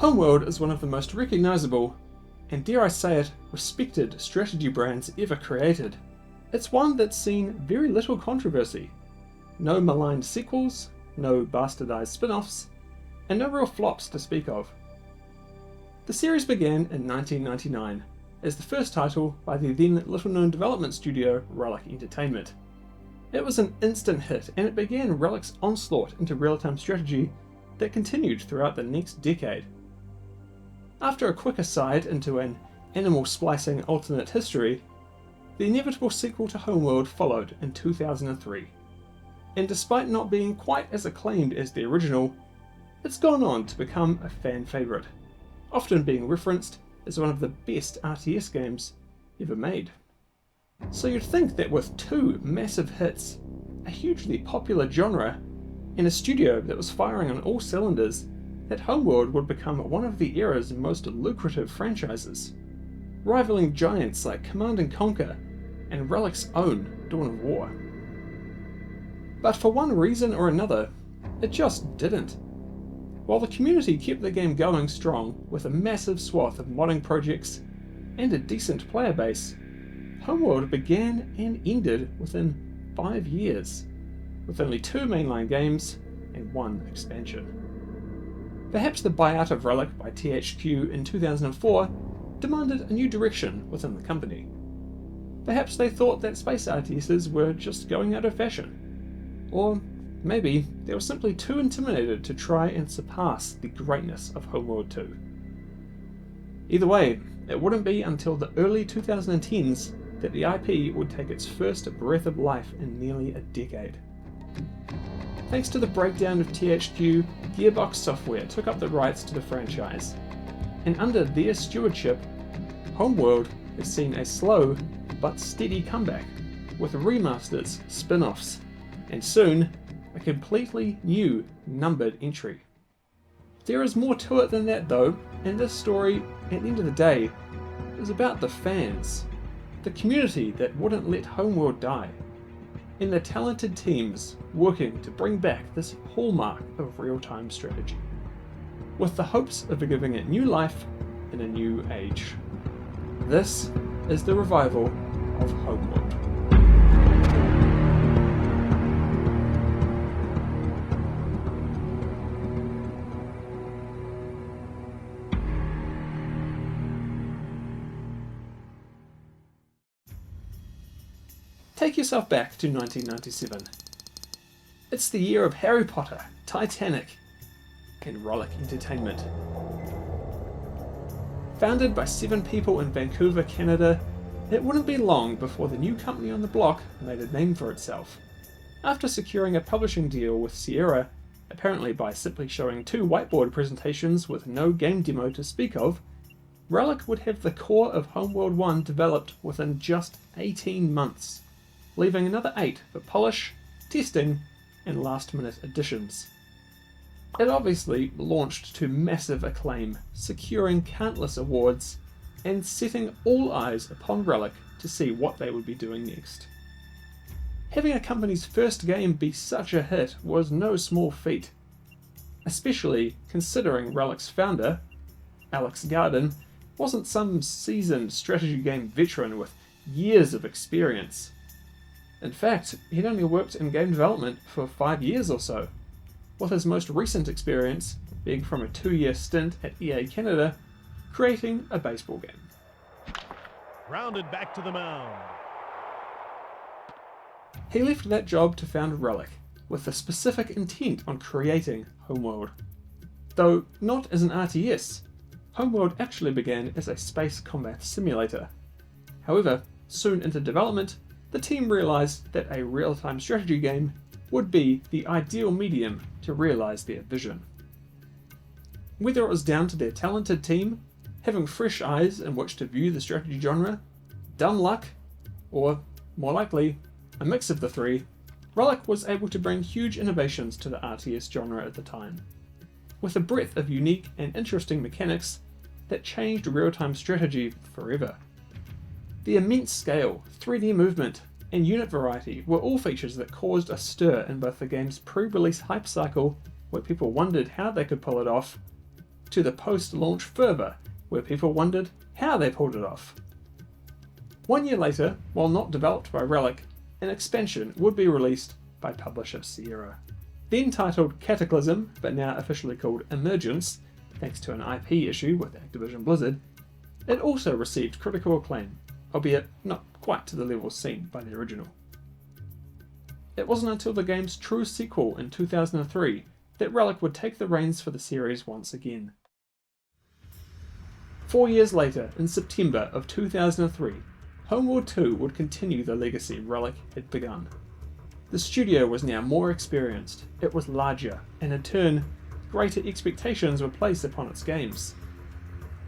Homeworld is one of the most recognisable, and dare I say it, respected strategy brands ever created. It's one that's seen very little controversy. No maligned sequels, no bastardised spin-offs, and no real flops to speak of. The series began in 1999 as the first title by the then little-known development studio Relic Entertainment. It was an instant hit, and it began Relic's onslaught into real-time strategy that continued throughout the next decade. After a quick aside into an animal splicing alternate history, the inevitable sequel to Homeworld followed in 2003. And despite not being quite as acclaimed as the original, it's gone on to become a fan favourite, often being referenced as one of the best RTS games ever made. So you'd think that with two massive hits, a hugely popular genre, and a studio that was firing on all cylinders, that Homeworld would become one of the era's most lucrative franchises, rivaling giants like Command & Conquer and Relic's own Dawn of War. But for one reason or another, it just didn't. While the community kept the game going strong with a massive swath of modding projects and a decent player base, Homeworld began and ended within 5 years, with only 2 mainline games and 1 expansion. Perhaps the buyout of Relic by THQ in 2004 demanded a new direction within the company. Perhaps they thought that space RTSs were just going out of fashion. Or maybe they were simply too intimidated to try and surpass the greatness of Homeworld 2. Either way, it wouldn't be until the early 2010s that the IP would take its first breath of life in nearly a decade. Thanks to the breakdown of THQ, Gearbox Software took up the rights to the franchise, and under their stewardship, Homeworld has seen a slow but steady comeback, with remasters, spin-offs, and soon, a completely new numbered entry. There is more to it than that though, and this story, at the end of the day, is about the fans, the community that wouldn't let Homeworld die, and the talented teams working to bring back this hallmark of real-time strategy, with the hopes of giving it new life in a new age. This is the revival of Homeworld. Take yourself back to 1997. It's the year of Harry Potter, Titanic, and Relic Entertainment. Founded by 7 people in Vancouver, Canada, it wouldn't be long before the new company on the block made a name for itself. After securing a publishing deal with Sierra, apparently by simply showing 2 whiteboard presentations with no game demo to speak of, Relic would have the core of Homeworld 1 developed within just 18 months. Leaving another 8 for polish, testing, and last-minute additions. It obviously launched to massive acclaim, securing countless awards, and setting all eyes upon Relic to see what they would be doing next. Having a company's first game be such a hit was no small feat, especially considering Relic's founder, Alex Garden, wasn't some seasoned strategy game veteran with years of experience. In fact, he'd only worked in game development for 5 years or so, with his most recent experience being from a 2-year stint at EA Canada, creating a baseball game. Rounded back to the mound. He left that job to found Relic, with the specific intent on creating Homeworld. Though not as an RTS, Homeworld actually began as a space combat simulator. However, soon into development, the team realised that a real-time strategy game would be the ideal medium to realise their vision. Whether it was down to their talented team, having fresh eyes in which to view the strategy genre, dumb luck, or, more likely, a mix of the three, Relic was able to bring huge innovations to the RTS genre at the time, with a breadth of unique and interesting mechanics that changed real-time strategy forever. The immense scale, 3D movement, and unit variety were all features that caused a stir in both the game's pre-release hype cycle, where people wondered how they could pull it off, to the post-launch fervour, where people wondered how they pulled it off. 1 year later, while not developed by Relic, an expansion would be released by publisher Sierra. Then titled Cataclysm, but now officially called Emergence, thanks to an IP issue with Activision Blizzard, it also received critical acclaim, albeit not quite to the level seen by the original. It wasn't until the game's true sequel in 2003 that Relic would take the reins for the series once again. 4 years later, in September of 2003, Homeworld 2 would continue the legacy Relic had begun. The studio was now more experienced, it was larger, and in turn, greater expectations were placed upon its games.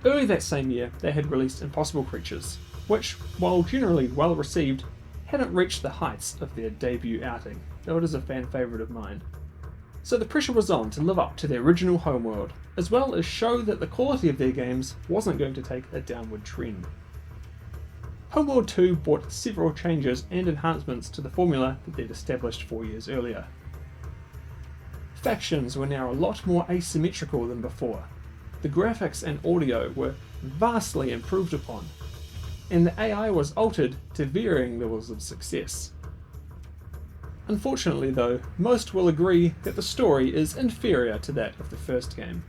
Early that same year, they had released Impossible Creatures, which, while generally well received, hadn't reached the heights of their debut outing, though it is a fan favourite of mine. So the pressure was on to live up to the original Homeworld, as well as show that the quality of their games wasn't going to take a downward trend. Homeworld 2 brought several changes and enhancements to the formula that they'd established 4 years earlier. Factions were now a lot more asymmetrical than before. The graphics and audio were vastly improved upon, and the AI was altered to varying levels of success. Unfortunately though, most will agree that the story is inferior to that of the first game.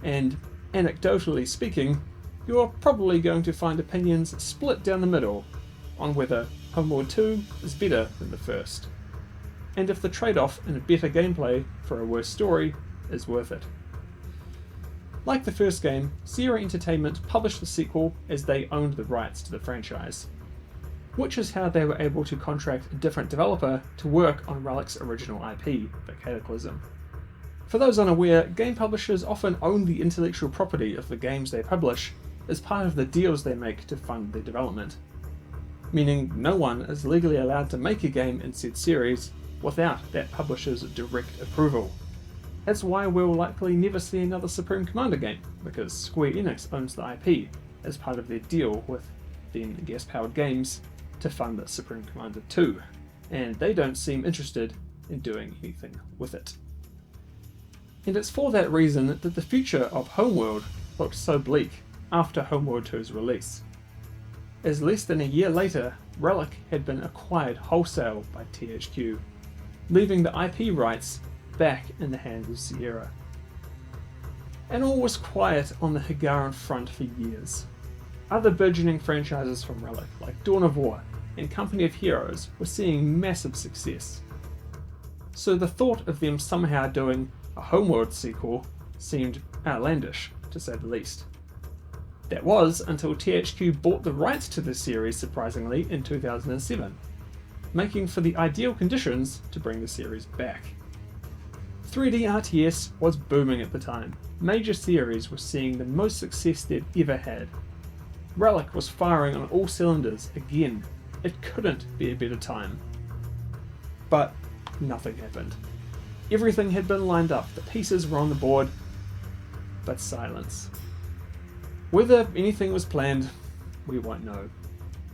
And, anecdotally speaking, you're probably going to find opinions split down the middle on whether Homeworld 2 is better than the first, and if the trade-off in a better gameplay for a worse story is worth it. Like the first game, Sierra Entertainment published the sequel as they owned the rights to the franchise, which is how they were able to contract a different developer to work on Relic's original IP, the Cataclysm. For those unaware, game publishers often own the intellectual property of the games they publish as part of the deals they make to fund their development, meaning no one is legally allowed to make a game in said series without that publisher's direct approval. That's why we'll likely never see another Supreme Commander game, because Square Enix owns the IP as part of their deal with then Gas-Powered Games to fund the Supreme Commander 2, and they don't seem interested in doing anything with it. And it's for that reason that the future of Homeworld looked so bleak after Homeworld 2's release, as less than a year later, Relic had been acquired wholesale by THQ, leaving the IP rights back in the hands of Sierra. And all was quiet on the Higaran front for years. Other burgeoning franchises from Relic, like Dawn of War and Company of Heroes, were seeing massive success. So the thought of them somehow doing a Homeworld sequel seemed outlandish, to say the least. That was until THQ bought the rights to the series surprisingly in 2007, making for the ideal conditions to bring the series back. 3D RTS was booming at the time. Major series were seeing the most success they'd ever had. Relic was firing on all cylinders again. It couldn't be a better time. But nothing happened. Everything had been lined up, the pieces were on the board, but silence. Whether anything was planned, we won't know.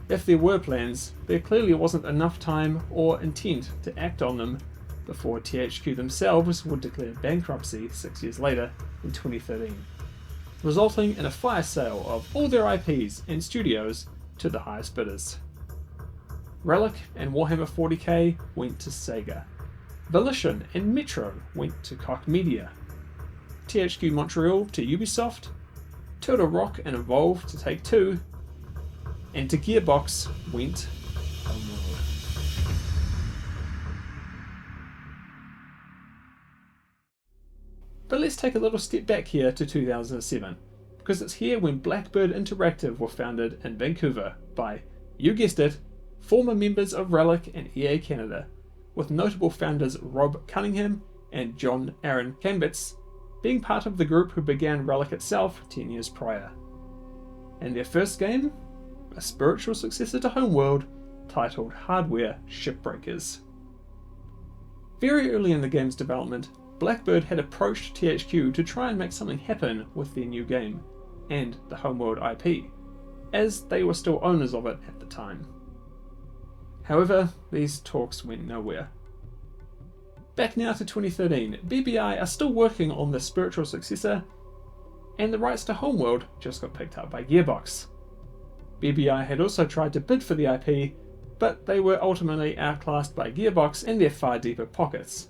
If there were plans, there clearly wasn't enough time or intent to act on them before THQ themselves would declare bankruptcy 6 years later in 2013, resulting in a fire sale of all their IPs and studios to the highest bidders. Relic and Warhammer 40k went to Sega. Volition and Metro went to Koch Media. THQ Montreal to Ubisoft. Turtle Rock and Evolve to Take-Two. And to Gearbox went Homeworld. But let's take a little step back here to 2007, because it's here when Blackbird Interactive were founded in Vancouver by, you guessed it, former members of Relic and EA Canada, with notable founders Rob Cunningham and John Aaron Kambitz being part of the group who began Relic itself 10 years prior. And their first game? A spiritual successor to Homeworld, titled Hardware Shipbreakers. Very early in the game's development, Blackbird had approached THQ to try and make something happen with their new game, and the Homeworld IP, as they were still owners of it at the time. However, these talks went nowhere. Back now to 2013, BBI are still working on the spiritual successor, and the rights to Homeworld just got picked up by Gearbox. BBI had also tried to bid for the IP, but they were ultimately outclassed by Gearbox and their far deeper pockets.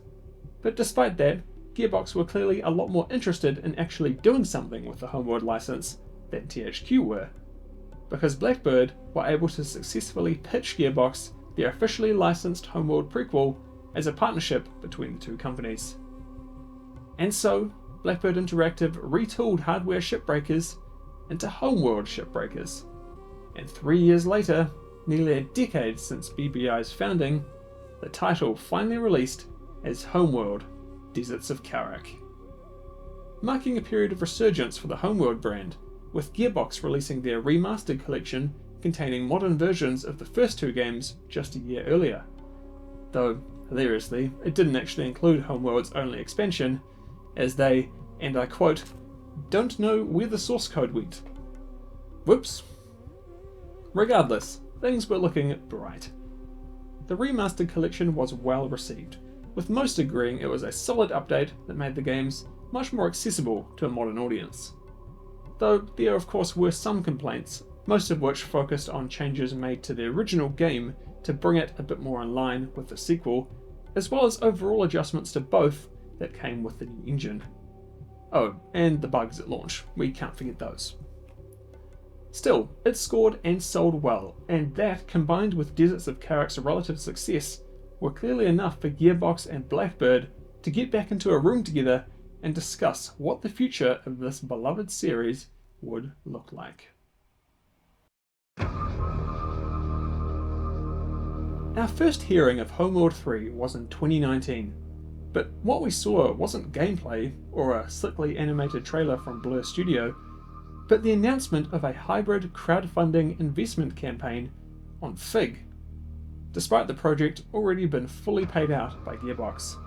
But despite that, Gearbox were clearly a lot more interested in actually doing something with the Homeworld license than THQ were, because Blackbird were able to successfully pitch Gearbox their officially licensed Homeworld prequel as a partnership between the two companies. And so, Blackbird Interactive retooled hardware shipbreakers into Homeworld shipbreakers. And 3 years later, nearly a decade since BBI's founding, the title finally released as Homeworld: Deserts of Kharak. Marking a period of resurgence for the Homeworld brand, with Gearbox releasing their remastered collection containing modern versions of the first two games just a year earlier. Though, hilariously, it didn't actually include Homeworld's only expansion, as they, and I quote, "don't know where the source code went." Whoops. Regardless, things were looking bright. The remastered collection was well received, with most agreeing it was a solid update that made the games much more accessible to a modern audience. Though there of course were some complaints, most of which focused on changes made to the original game to bring it a bit more in line with the sequel, as well as overall adjustments to both that came with the new engine. Oh, and the bugs at launch, we can't forget those. Still, it scored and sold well, and that, combined with Deserts of Kharak's relative success, were clearly enough for Gearbox and Blackbird to get back into a room together and discuss what the future of this beloved series would look like. Our first hearing of Homeworld 3 was in 2019, but what we saw wasn't gameplay or a slickly animated trailer from Blur Studio, but the announcement of a hybrid crowdfunding investment campaign on Fig, despite the project already been fully paid out by Gearbox.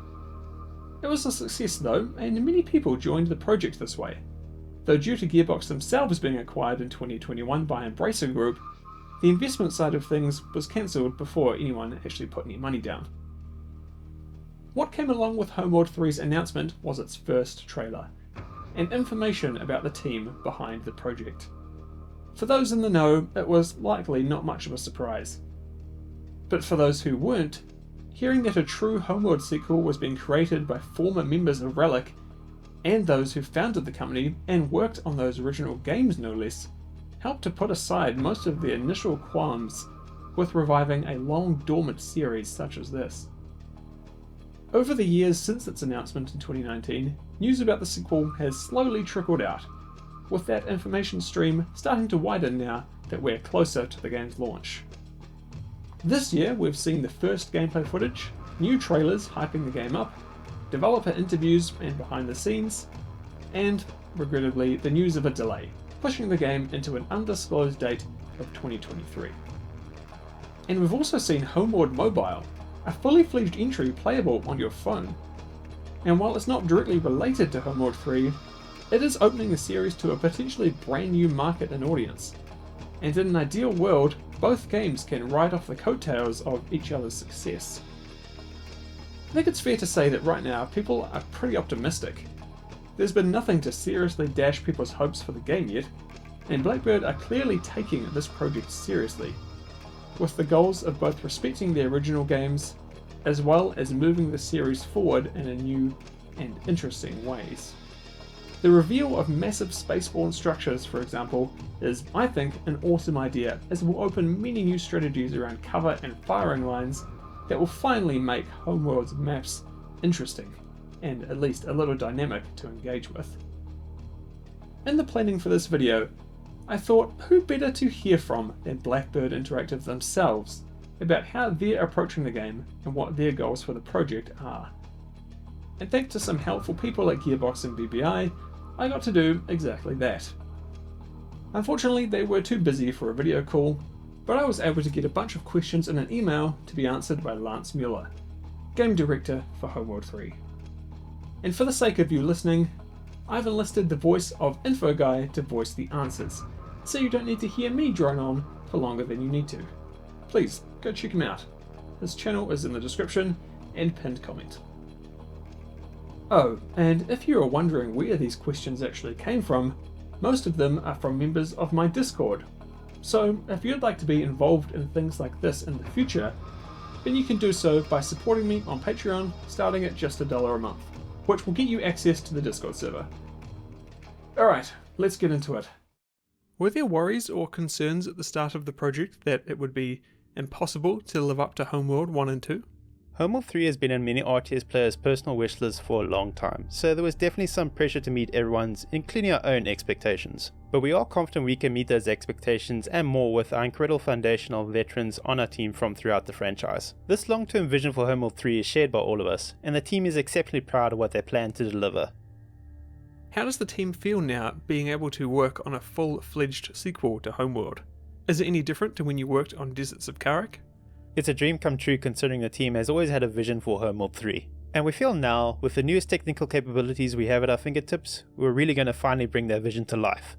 It was a success though, and many people joined the project this way, though due to Gearbox themselves being acquired in 2021 by Embracer Group, the investment side of things was cancelled before anyone actually put any money down. What came along with Homeworld 3's announcement was its first trailer, and information about the team behind the project. For those in the know, it was likely not much of a surprise. But for those who weren't, hearing that a true Homeworld sequel was being created by former members of Relic, and those who founded the company and worked on those original games no less, helped to put aside most of the initial qualms with reviving a long dormant series such as this. Over the years since its announcement in 2019, news about the sequel has slowly trickled out, with that information stream starting to widen now that we're closer to the game's launch. This year we've seen the first gameplay footage, new trailers hyping the game up, developer interviews and behind the scenes, and, regrettably, the news of a delay, pushing the game into an undisclosed date of 2023. And we've also seen Homeworld Mobile, a fully fledged entry playable on your phone. And while it's not directly related to Homeworld 3, it is opening the series to a potentially brand new market and audience. And in an ideal world, both games can ride off the coattails of each other's success. I think it's fair to say that right now people are pretty optimistic. There's been nothing to seriously dash people's hopes for the game yet, and Blackbird are clearly taking this project seriously, with the goals of both respecting the original games as well as moving the series forward in a new and interesting ways. The reveal of massive spaceborne structures, for example, is, I think, an awesome idea, as it will open many new strategies around cover and firing lines that will finally make Homeworld's maps interesting, and at least a little dynamic to engage with. In the planning for this video, I thought who better to hear from than Blackbird Interactive themselves about how they're approaching the game and what their goals for the project are. And thanks to some helpful people at Gearbox and BBI, I got to do exactly that. Unfortunately, they were too busy for a video call, but I was able to get a bunch of questions in an email to be answered by Lance Mueller, Game Director for Homeworld 3. And for the sake of you listening, I've enlisted the voice of Info Guy to voice the answers, so you don't need to hear me drone on for longer than you need to. Please, go check him out. His channel is in the description and pinned comment. Oh, and if you are wondering where these questions actually came from, Most of them are from members of my Discord. So if you'd like to be involved in things like this in the future, then you can do so by supporting me on Patreon starting at just $1 a month, which will get you access to the Discord server. Alright, let's get into it. Were there worries or concerns at the start of the project that it would be impossible to live up to Homeworld 1 and 2? Homeworld 3 has been in many RTS players' personal wish lists for a long time, so there was definitely some pressure to meet everyone's, including our own expectations. But we are confident we can meet those expectations and more with our incredible foundation of veterans on our team from throughout the franchise. This long-term vision for Homeworld 3 is shared by all of us, and the team is exceptionally proud of what they plan to deliver. How does the team feel now being able to work on a full-fledged sequel to Homeworld? Is it any different to when you worked on Deserts of Kharak? It's a dream come true considering the team has always had a vision for Homeworld 3. And we feel now, with the newest technical capabilities we have at our fingertips, we're really going to finally bring that vision to life.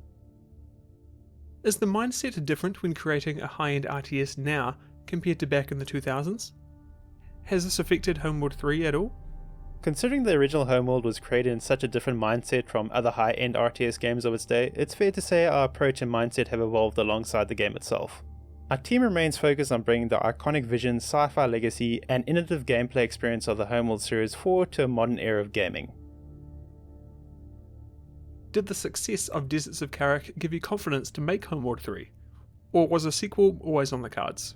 Is the mindset different when creating a high-end RTS now compared to back in the 2000s? Has this affected Homeworld 3 at all? Considering the original Homeworld was created in such a different mindset from other high-end RTS games of its day, it's fair to say our approach and mindset have evolved alongside the game itself. Our team remains focused on bringing the iconic vision, sci-fi legacy, and innovative gameplay experience of the Homeworld series forward to a modern era of gaming. Did the success of Deserts of Kharak give you confidence to make Homeworld 3? Or was a sequel always on the cards?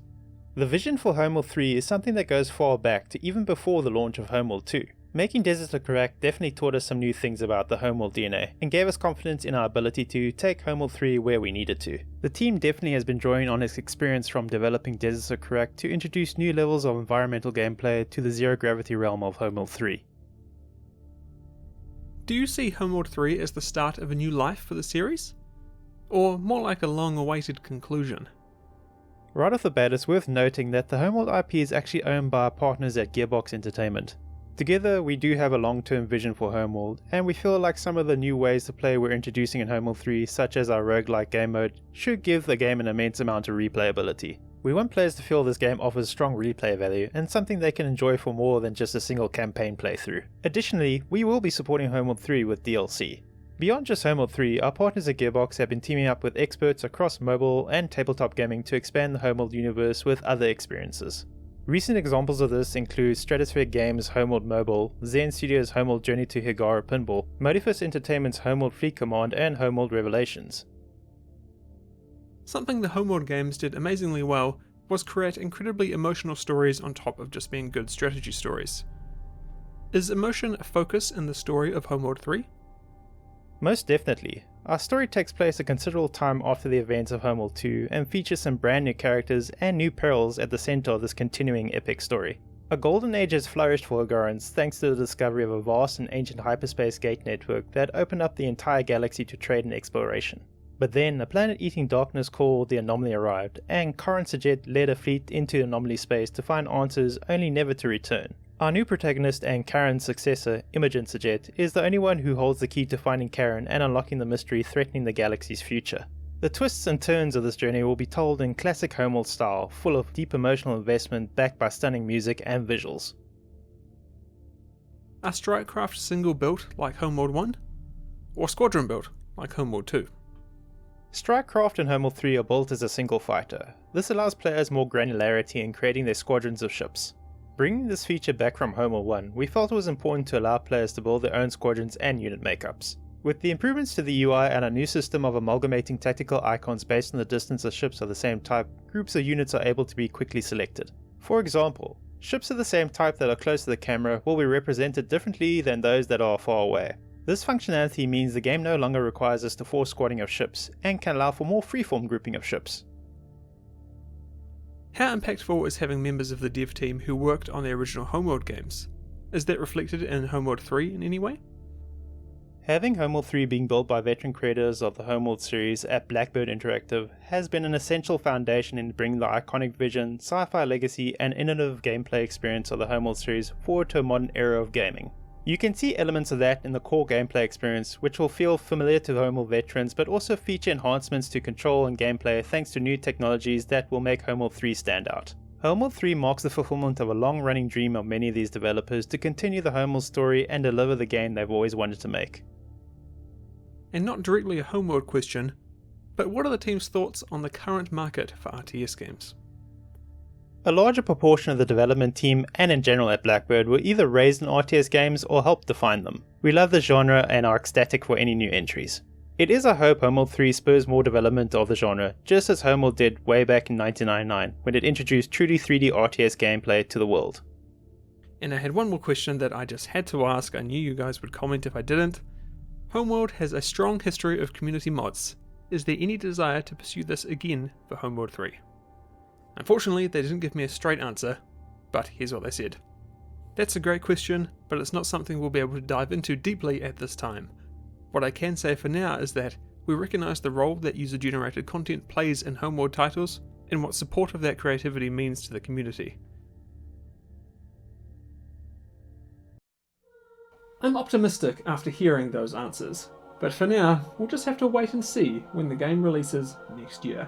The vision for Homeworld 3 is something that goes far back to even before the launch of Homeworld 2. Making Deserts of Kharak definitely taught us some new things about the Homeworld DNA, and gave us confidence in our ability to take Homeworld 3 where we needed to. The team definitely has been drawing on its experience from developing Deserts of Kharak to introduce new levels of environmental gameplay to the zero-gravity realm of Homeworld 3. Do you see Homeworld 3 as the start of a new life for the series? Or more like a long-awaited conclusion? Right off the bat, it's worth noting that the Homeworld IP is actually owned by our partners at Gearbox Entertainment. Together, we do have a long-term vision for Homeworld, and we feel like some of the new ways to play we're introducing in Homeworld 3, such as our roguelike game mode, should give the game an immense amount of replayability. We want players to feel this game offers strong replay value, and something they can enjoy for more than just a single campaign playthrough. Additionally, we will be supporting Homeworld 3 with DLC. Beyond just Homeworld 3, our partners at Gearbox have been teaming up with experts across mobile and tabletop gaming to expand the Homeworld universe with other experiences. Recent examples of this include Stratosphere Games' Homeworld Mobile, Zen Studios' Homeworld Journey to Higara Pinball, Modifus Entertainment's Homeworld Fleet Command, and Homeworld Revelations. Something the Homeworld games did amazingly well was create incredibly emotional stories on top of just being good strategy stories. Is emotion a focus in the story of Homeworld 3? Most definitely. Our story takes place a considerable time after the events of Homeworld 2 and features some brand new characters and new perils at the center of this continuing epic story. A golden age has flourished for Higarans thanks to the discovery of a vast and ancient hyperspace gate network that opened up the entire galaxy to trade and exploration. But then, a planet-eating darkness called the Anomaly arrived, and Kharak Sajet led a fleet into Anomaly space to find answers only never to return. Our new protagonist and Karen's successor, Imogen Sajet, is the only one who holds the key to finding Karen and unlocking the mystery threatening the galaxy's future. The twists and turns of this journey will be told in classic Homeworld style, full of deep emotional investment backed by stunning music and visuals. Are Strikecraft single built like Homeworld 1? Or squadron built like Homeworld 2? Strikecraft and Homeworld 3 are built as a single fighter. This allows players more granularity in creating their squadrons of ships. Bringing this feature back from Homeworld 1, we felt it was important to allow players to build their own squadrons and unit makeups. With the improvements to the UI and a new system of amalgamating tactical icons based on the distance of ships of the same type, groups of units are able to be quickly selected. For example, ships of the same type that are close to the camera will be represented differently than those that are far away. This functionality means the game no longer requires us to force squadding of ships, and can allow for more freeform grouping of ships. How impactful is having members of the dev team who worked on the original Homeworld games? Is that reflected in Homeworld 3 in any way? Having Homeworld 3 being built by veteran creators of the Homeworld series at Blackbird Interactive has been an essential foundation in bringing the iconic vision, sci-fi legacy, and innovative gameplay experience of the Homeworld series forward to a modern era of gaming. You can see elements of that in the core gameplay experience, which will feel familiar to Homeworld veterans but also feature enhancements to control and gameplay thanks to new technologies that will make Homeworld 3 stand out. Homeworld 3 marks the fulfillment of a long-running dream of many of these developers to continue the Homeworld story and deliver the game they've always wanted to make. and not directly a Homeworld question, but what are the team's thoughts on the current market for RTS games? A larger proportion of the development team and in general at Blackbird will either raise in RTS games or help define them. We love the genre and are ecstatic for any new entries. It is our hope Homeworld 3 spurs more development of the genre, just as Homeworld did way back in 1999 when it introduced truly 3D RTS gameplay to the world. And I had one more question that I just had to ask. I knew you guys would comment if I didn't. Homeworld has a strong history of community mods. Is there any desire to pursue this again for Homeworld 3? Unfortunately, they didn't give me a straight answer, but here's what they said. That's a great question, but it's not something we'll be able to dive into deeply at this time. What I can say for now is that we recognise the role that user-generated content plays in Homeworld titles and what support of that creativity means to the community. I'm optimistic after hearing those answers, but for now, we'll just have to wait and see when the game releases next year.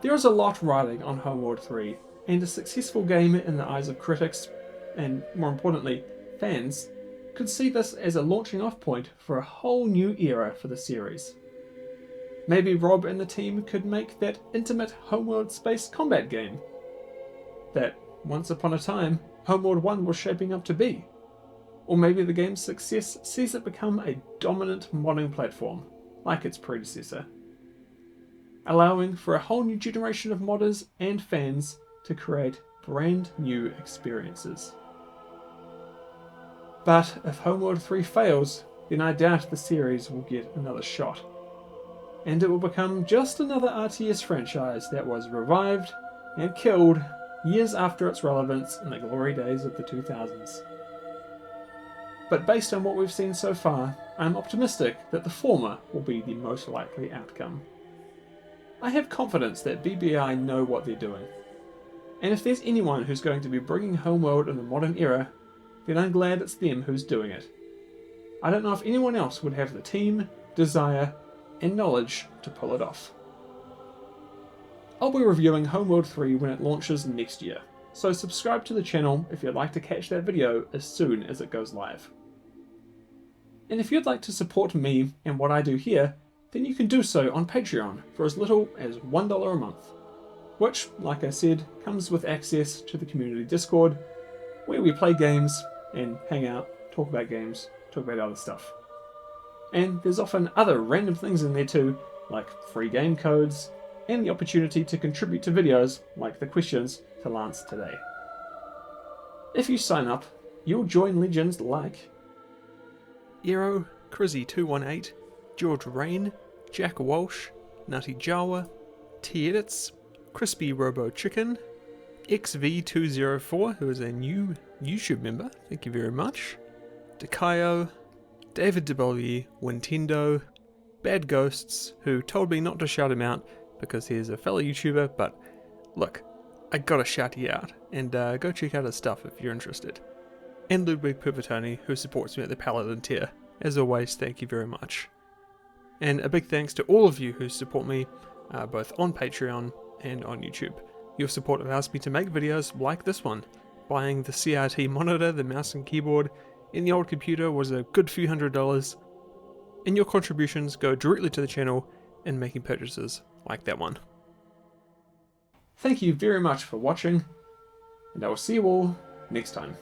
There is a lot riding on Homeworld 3, and a successful game in the eyes of critics, and more importantly, fans, could see this as a launching off point for a whole new era for the series. Maybe Rob and the team could make that intimate Homeworld space combat game that, once upon a time, Homeworld 1 was shaping up to be. Or maybe the game's success sees it become a dominant modding platform, like its predecessor, allowing for a whole new generation of modders and fans to create brand new experiences. But if Homeworld 3 fails, then I doubt the series will get another shot, and it will become just another RTS franchise that was revived and killed years after its relevance in the glory days of the 2000s. But based on what we've seen so far, I'm optimistic that the former will be the most likely outcome. I have confidence that BBI know what they're doing, and if there's anyone who's going to be bringing Homeworld in the modern era, then I'm glad it's them who's doing it. I don't know if anyone else would have the team, desire, and knowledge to pull it off. I'll be reviewing Homeworld 3 when it launches next year, so subscribe to the channel if you'd like to catch that video as soon as it goes live. And if you'd like to support me and what I do here, then you can do so on Patreon for as little as $1 a month, which, like I said, comes with access to the community Discord, where we play games and hang out, talk about games, talk about other stuff. And there's often other random things in there too, like free game codes, and the opportunity to contribute to videos like the questions to Lance today. If you sign up, you'll join legends like Eero, Crizzy218, George Rain, Jack Walsh, Nutty Jawa, T-Edits, Crispy Robo Chicken, XV204, who is a new YouTube member, thank you very much, Dekayo, David DeBollier, Wintendo, Bad Ghosts, who told me not to shout him out because he's a fellow YouTuber, but look, I gotta shout you out, and go check out his stuff if you're interested. And Ludwig Pervertoni, who supports me at the Paladin tier. As always, thank you very much. And a big thanks to all of you who support me, both on Patreon and on YouTube. Your support allows me to make videos like this one. Buying the CRT monitor, the mouse and keyboard in the old computer was a good few $100s, and your contributions go directly to the channel in making purchases like that one. Thank you very much for watching, and I will see you all next time.